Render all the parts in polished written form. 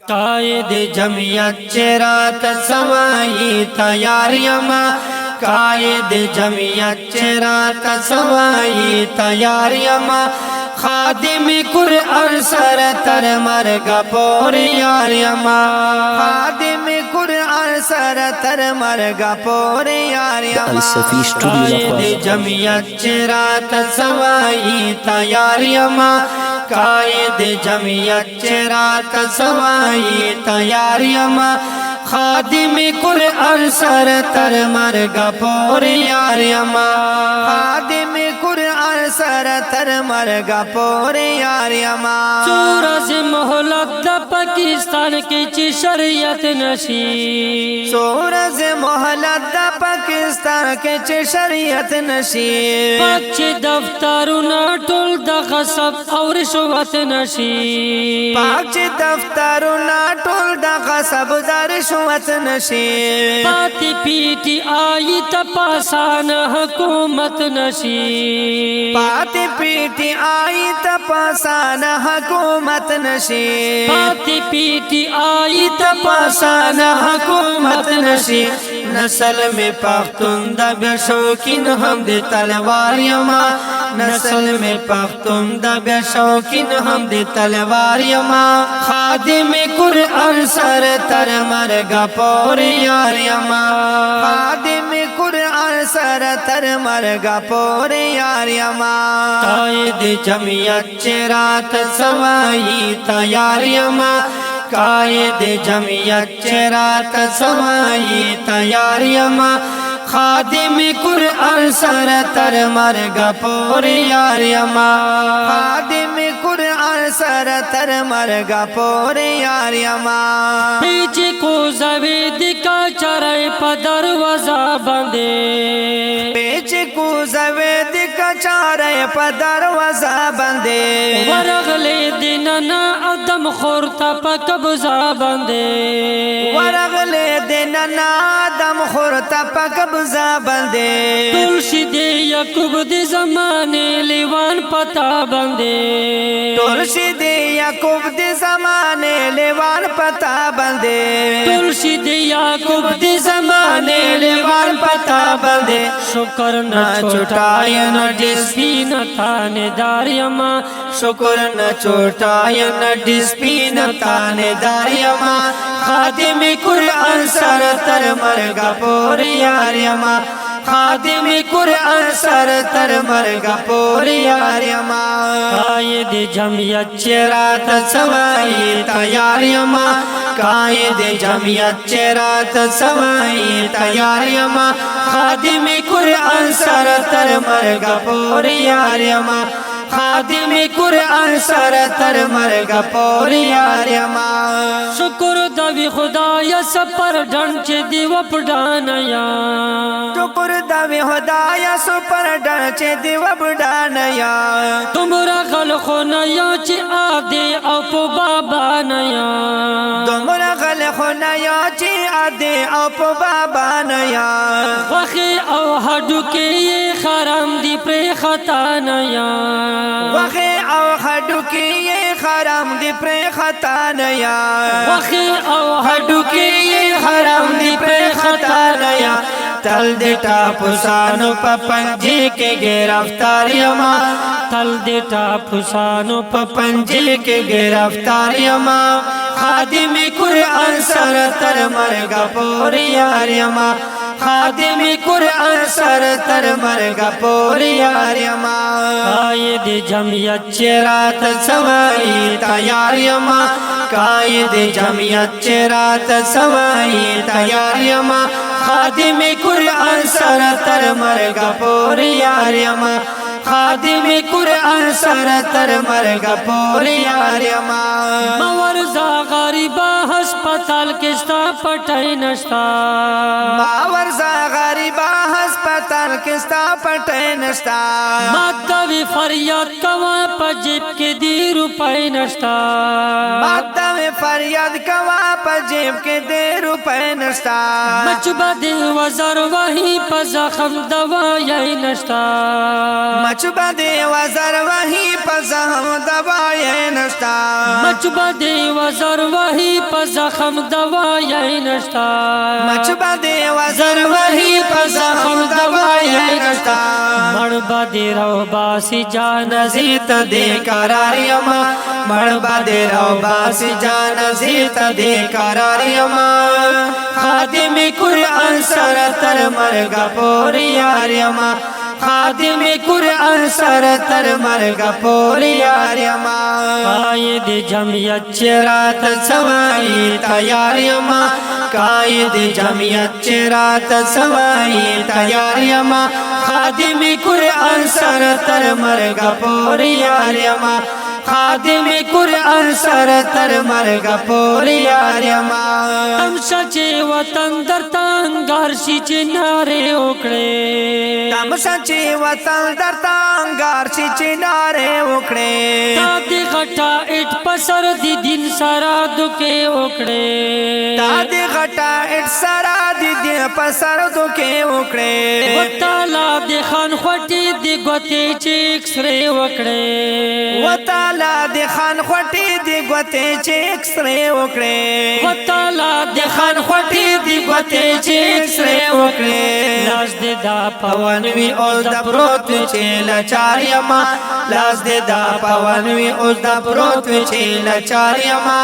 قائد جمعیت چرات سوائی تیار یما قائد جمعیت چرات سوائی تیار یما خادم قرآن سر تر مرگ پوری یار یما خادم قرآن سر تر مرگ پوری یار یما قائد جمعیت چرات سوائی تیار یما قائد جمعیت چرات سوائی تیار یما خادم قرآن سر تر مرگ پوری یار یما خادم قرآن سر تر مرگ پوری یار یما سورج مہلت دا پاکستان کی چی شریعت نشی سورج مہلت دا پاکستان کی چی شریعت نشی پاک چی دفترنا ټول دا غصب او رشوت نشی پاک چی دفترنا ټول دا غصب دا رشوت نشی پاتی پیٹی آئی تپاسان حکومت نشی پاتی پیٹی آئی تپاسان حکومت نشی پاتی پیٹی آئی تپاسان حکومت نشی نسل میں پختون دا بے شوقین ہم دے تلوار یما نسل میں پختون دا بے شوقین ہم دے تلوار یما خادم قرآن سر تر مرگ پوری یار یما خادم قرآن سر تر مرگ پوری یار یما قائد جمعیت چرات سوائی تیار یما قائد جمعیت چرات سوائی تیار یما خادم قرآن سر تر مرگ پوری یار یما خادم قرآن سر تر مرگ پوری یار یما پیچ کو زوید کا چرائے پا دروازہ بندے پیچ کو زوید کا چرائے پا دروازہ بندے ورغلے دننا ادم خورتا پا قبضہ بندے ورغلے دننا ادم خورتا پا قبضہ بندے تلشی دے یعقوب دے زمانے لیوان پتا بندے تلشی دے یعقوب دے زمانے لیوان پتا بندے تلشی دے یعقوب دے زمانے لیوان پتا بندے شکر نہ چھوٹایا نہ ڈسپی نہ تھانے دار یما شکر نہ چھوٹایا نہ ڈسپی نہ تھانے دار یما خادم قرآن سر تر مرگ پوری یار یما خادم قرآن سر تر مرگ پوری یار یما قائد جمعیت چرات سوائی تیار یما قائد جمعیت چرات سوائی تیار یما خادم قرآن سر تر مرگ پوری یار یما خادم قرآن سر تر مرگ پوری یار یما شکر دوی خدایا سپر ڈن چے دیو پڑانیا شکر دوی خدایا سپر ڈن چے دیو پڑانیا تمرا خلقو نیا چے آدے او پو بابا نیا تمرا خلقو نیا چے آدے او پو بابا نیا وخی او ہڈو کے یہ خرام دی پر خطا نیا وخی او ہڈو کی یہ خرام دی پر خطا نیا وخی او ہڈو کی یہ خرام دی پر خطا نیا تل دے ٹاپو سانو پا پنجی کے گرفتار یما تل دے ٹاپو سانو پا پنجی کے گرفتار یما خادم قرآن سر تر مرگ پوری یار یما خادم قرآن سر تر مرگ پوری یار یما قائد جمعیت چرات سوائی تیار یما قائد جمعیت چرات سوائی تیار یما خادم قرآن سر تر مرگ پوری یار یما خادم قرآن سر تر مرگ پوری یار یما مورزا غریبا ہسپتال کستا پٹائی نشتا مورزا غریبا ہسپتال کستا پٹائی نشتا مادوی فریاد کوا پا جیب کے دی روپائی نشتا مادوی فریاد کوا پا جیب کے دی روپائی نشتا مچبا دی وزر وہی پا زخم دوائی نشتا مچبا دی وزر وہی پا زخم دوائی نشتا مچ بدی وزر وحی په زخم دوايي نشتا مچ بدی وزر وحی په زخم دوايي نشتا مړ بدی رو باسی جان زیت دې قرار یما مړ بدی رو باسی جان زیت دې قرار یما خادم قرآن سر تر مرگ پوری یار یما خادم قرآن سر تر مرگ پوری یار یما قائد جمعیت چرات سوائی تیار یما قائد جمعیت چرات سوائی تیار یما خادم قرآن سر تر مرگ پوری یار یما خادم قرآن سر تر مرگ پوری یار یما تم سچے وطن در تانگار شی چنارے اکڑے تم سچے وطن در تانگار شی چنارے اکڑے دادی غٹا اٹ پسر دی دن سارا دکے اکڑے دادی غٹا اٹ سارا دی دن پسر دکے اکڑے وطالا دی خان خوٹی دی گوتے چیکس رے اکڑے وطالا دی خان خوٹی دی گوتے چیکس رے اکڑے وطالا دی خان خوٹی دی گوتے چیکس رے اکڑے لاس دے دا پونوی اوز دا پروت چیل چار یما لاس دے دا پونوی اوز دا پروت چیل چار یما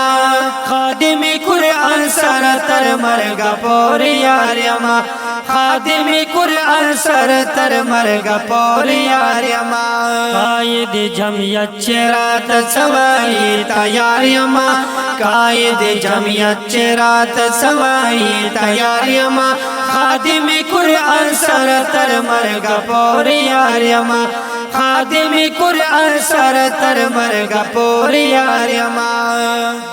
خادم قرآن سر تر مرگ پوری یار یما خادم قرآن سر تر مرگ پوری یار یما قائد جمعیت چرات سوائی تیار یما قائد جمعیت چرات سوائی تیار یما خادم قرآن سر تر مرگ پوری یار یما خادم قرآن سر تر مرگ پوری یار یما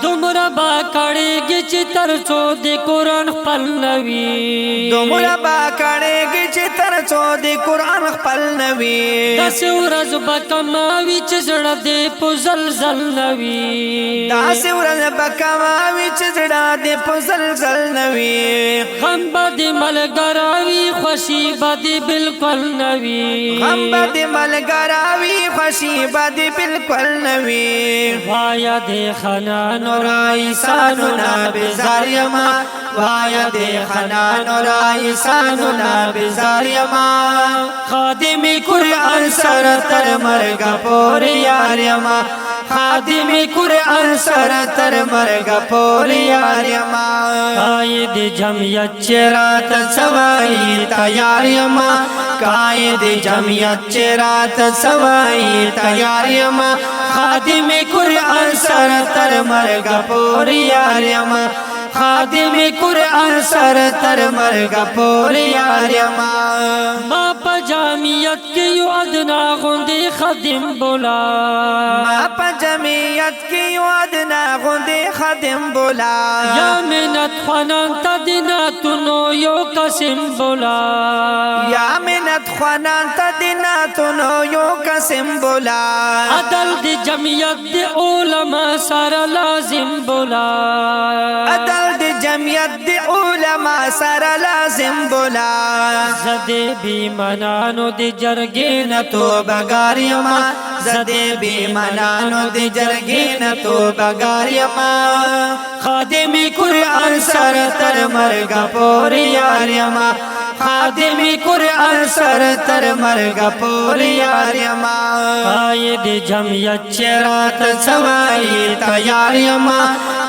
دومره با کړيږي چې تر څو د قرآن خپل نوي دومره با کړيږي چې تر څو د قرآن خپل نوي داسې ورځ به کماوي چې زړه دې په زلزل نوي داسې ورځ به کماوي چې زړه دې په زلزل نوي غم به دې ملګراوي خوشي به دې بالکل نوي غم به دې ملګراوي خوشي به دې بالکل نوي وایا دې خنان رئیسانو نا بیزار یما وایا دې خنانو رئیسانو نا بیزار یما خادم قرآن سر تر مرگ پوری یار یما خادم قرآن سر تر مرگ پوری یار یما قائد جمعیت چرات سوائی تیار یما قائد جمعیت چرات سوائی تیار یما خادم قرآن سر تر مرگ پوری یار یما خادم قرآن سر تر مرگ پوری یار یما ما پا جامعیت کی یو ادنا غندی خادم بولا ما پا جمعیت کی یو ادنا غندی خادم بولا یا منت خوانان تا دیناتونو یو قسم بولا یا منت خوانان تا دیناتونو یو قسم بولا عدل دی جمعیت دی علماء سارا لازم بولا عدل دی جمعیت دی علماء سارا لازم بولا زدے بی منانو دی جرگین تو بگار یما زدے بی منانو دی جرگین تو بگار یما خادم قرآن سر تر مرگ پوری یار یما خادم قرآن سر تر مرگ پوری یار یما قائد جمعیت چرات سوائی تیار یما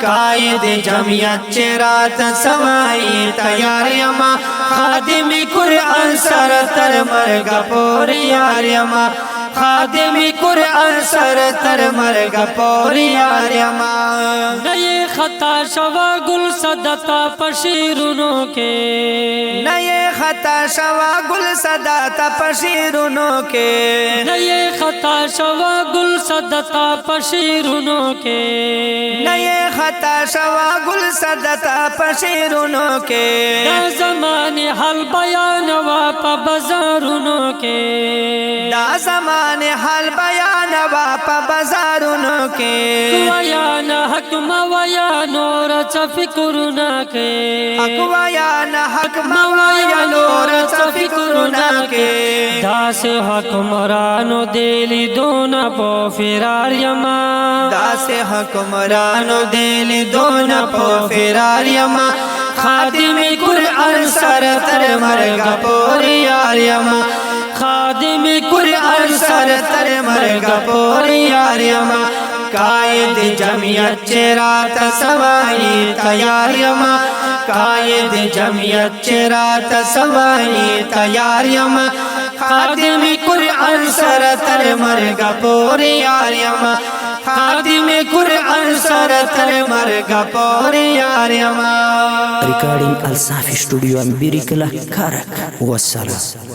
قائد جمعیت چرات سوائی تیار یما خادم قرآن سر تر مرگ پوری یار یما خادم قرآن سر تر مرگ پوری یار یما نئے خطا شوا گل صدتا پشیرونو کے نئے خطا شوا گل صدتا پشیرونو کے نئے خطا شوا گل صدتا پشیرونو کے نئے خطا شوا گل صدتا پشیرونو کے دا زمان حل بیان واپا بازارونو کے دا زمان حال بیان واپ پا بازارونو کے ویا نہ حق مویا نور فکرنا کے حق ویا نہ حق مویا نور فکرنا کے داس حق مرانو دیلی دونا پو فرار یما داس حکمرانو دل دونا پو فرار یما خادم قرآن سر تر مرگا پوری یار یما خادم قرآن سر تر مرگا پوری یار یما قائد جمعیت چرات سوائی تیار یما قائد جمعیت چرات سوائی تیار یما خادم قرآن سر تر مرگا پوری یار یما خادم قرآن سر تر مرگا پوری یار یما Recording Al Safi Studio Ambirikala Karak. Wassalam.